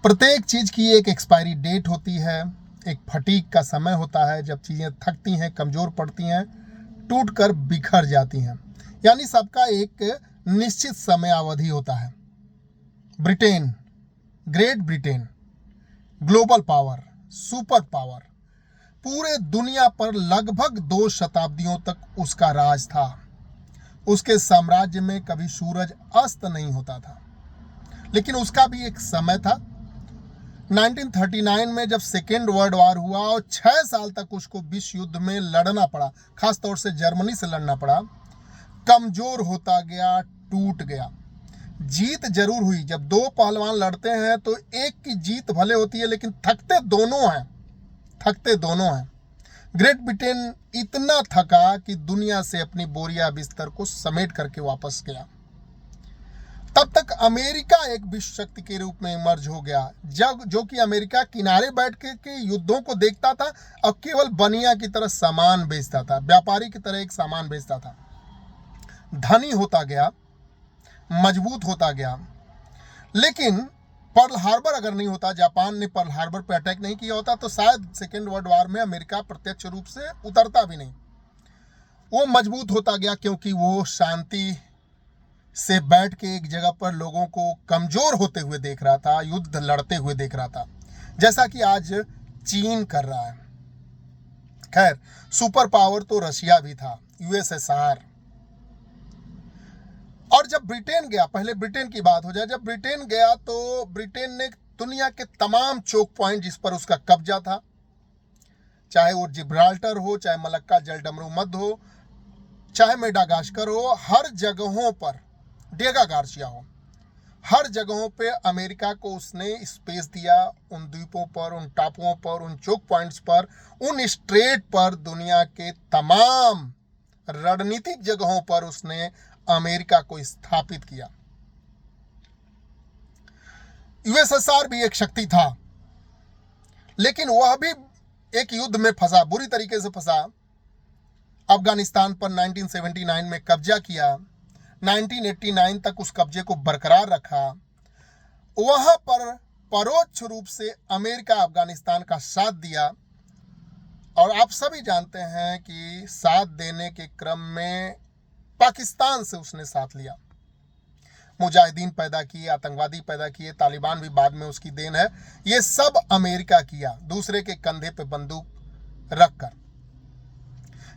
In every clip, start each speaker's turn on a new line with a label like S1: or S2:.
S1: प्रत्येक चीज़ की एक एक्सपायरी डेट होती है, एक फटीग का समय होता है जब चीज़ें थकती हैं, कमज़ोर पड़ती हैं, टूट कर बिखर जाती हैं। यानी सबका एक निश्चित समय अवधि होता है। Britain, great Britain, global power, super power, पूरे दुनिया पर लगभग 2 शताब्दियों तक उसका राज था। उसके साम्राज्य में कभी सूरज अस्त नहीं होता था, लेकिन उसका भी एक समय था। 1939 में जब सेकेंड वर्ल्ड वॉर हुआ और 6 साल तक उसको विश्व युद्ध में लड़ना पड़ा, खासतौर से जर्मनी से लड़ना पड़ा, कमजोर होता गया, टूट गया। जीत जरूर हुई। जब 2 पहलवान लड़ते हैं तो एक की जीत भले होती है, लेकिन थकते दोनों हैं। ग्रेट ब्रिटेन इतना थका कि दुनिया से अपनी बोरिया बिस्तर को समेट करके वापस गया। तब तक अमेरिका एक विश्व शक्ति के रूप में इमर्ज हो गया, जो कि अमेरिका किनारे बैठ के युद्धों को देखता था और केवल बनिया की तरह सामान बेचता था, व्यापारी की तरह एक सामान बेचता था। धनी होता गया, मजबूत होता गया। लेकिन पर्ल हार्बर अगर नहीं होता, जापान ने पर्ल हार्बर पर अटैक नहीं किया होता, तो शायद सेकेंड वर्ल्ड वॉर में अमेरिका प्रत्यक्ष रूप से उतरता भी नहीं। वो मजबूत होता गया क्योंकि वो शांति से बैठ के एक जगह पर लोगों को कमजोर होते हुए देख रहा था, युद्ध लड़ते हुए देख रहा था, जैसा कि आज चीन कर रहा है। खैर, सुपर पावर तो रशिया भी था, यूएसएसआर। और जब ब्रिटेन गया, पहले ब्रिटेन की बात हो जाए, जब ब्रिटेन गया तो ब्रिटेन ने दुनिया के तमाम चोक पॉइंट जिस पर उसका कब्जा था, चाहे वो जिब्राल्टर हो, चाहे मलक्का जलडमरू मध्य हो, चाहे मेडागास्कर हो, हर जगहों पर, डेगा गार्सिया हो, हर जगहों पे अमेरिका को उसने स्पेस दिया। उन द्वीपों पर, उन टापुओं पर, उन चोक पॉइंट्स पर, उन स्ट्रेट पर, दुनिया के तमाम रणनीतिक जगहों पर उसने अमेरिका को स्थापित किया। यूएसएसआर भी एक शक्ति था, लेकिन वह भी एक युद्ध में फंसा, बुरी तरीके से फंसा। अफगानिस्तान पर 1979 में कब्जा किया, 1989 तक उस कब्जे को बरकरार रखा। वहां पर परोक्ष रूप से अमेरिका अफगानिस्तान का साथ दिया, और आप सभी जानते हैं कि साथ देने के क्रम में पाकिस्तान से उसने साथ लिया। मुजाहिदीन पैदा किए, आतंकवादी पैदा किए, तालिबान भी बाद में उसकी देन है। ये सब अमेरिका किया, दूसरे के कंधे पे बंदूक रखकर।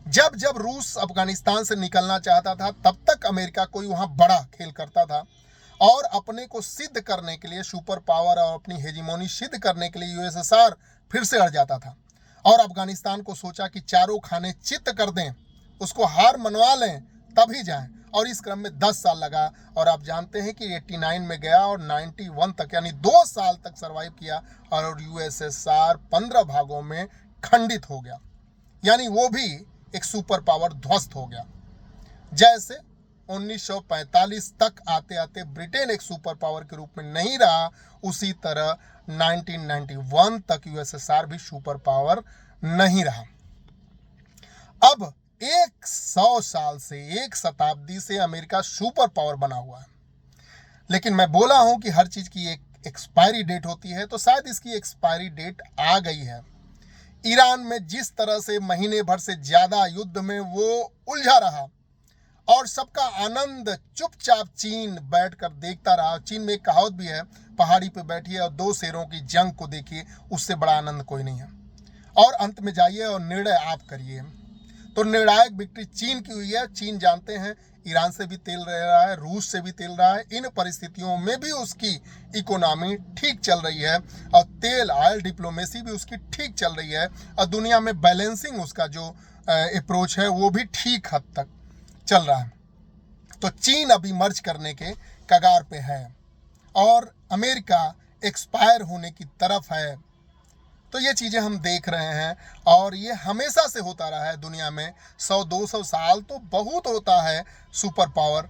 S1: जब जब रूस अफगानिस्तान से निकलना चाहता था, तब तक अमेरिका कोई वहां बड़ा खेल करता था, और अपने को सिद्ध करने के लिए, सुपर पावर और अपनी हेजिमोनी सिद्ध करने के लिए यूएसएसआर फिर से अड़ जाता था। और अफगानिस्तान को सोचा कि चारों खाने चित्त कर दें, उसको हार मनवा लें, तभी जाएं। और इस क्रम में 10 साल लगा, और आप जानते हैं कि 89 में गया और 91 तक, यानी 2 साल तक सरवाइव किया, और यूएसएसआर 15 भागों में खंडित हो गया। यानी वो भी एक सुपर पावर ध्वस्त हो गया। जैसे 1945 तक आते आते ब्रिटेन एक सुपर पावर के रूप में नहीं रहा, उसी तरह 1991 तक यूएसएसआर भी सुपर पावर नहीं रहा। अब 100 साल से, 1 शताब्दी से अमेरिका सुपर पावर बना हुआ है। लेकिन मैं बोला हूं कि हर चीज की एक एक्सपायरी डेट होती है, तो शायद इसकी एक्सपायरी डेट आ गई है। ईरान में जिस तरह से महीने भर से ज्यादा युद्ध में वो उलझा रहा और सबका आनंद चुपचाप चीन बैठकर देखता रहा। चीन में एक कहावत भी है, पहाड़ी पे बैठिए और 2 शेरों की जंग को देखिए, उससे बड़ा आनंद कोई नहीं है। और अंत में जाइए और निर्णय आप करिए। तो निर्णायक विक्ट्री चीन की हुई है। चीन जानते हैं ईरान से भी तेल ले रहा है, रूस से भी तेल रहा है। इन परिस्थितियों में भी उसकी इकोनॉमी ठीक चल रही है, और तेल ऑयल डिप्लोमेसी भी उसकी ठीक चल रही है, और दुनिया में बैलेंसिंग उसका जो अप्रोच है वो भी ठीक हद तक चल रहा है। तो चीन अभी मर्ज करने के कगार पे है, और अमेरिका एक्सपायर होने की तरफ है। तो ये चीज़ें हम देख रहे हैं, और ये हमेशा से होता रहा है दुनिया में। 100-200 साल तो बहुत होता है सुपर पावर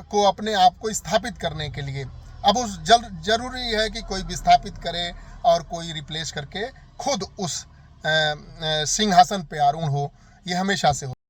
S1: को अपने आप को स्थापित करने के लिए। अब उस जरूरी है कि कोई विस्थापित करे और कोई रिप्लेस करके खुद उस सिंहासन पे आरूढ़ हो। ये हमेशा से हो।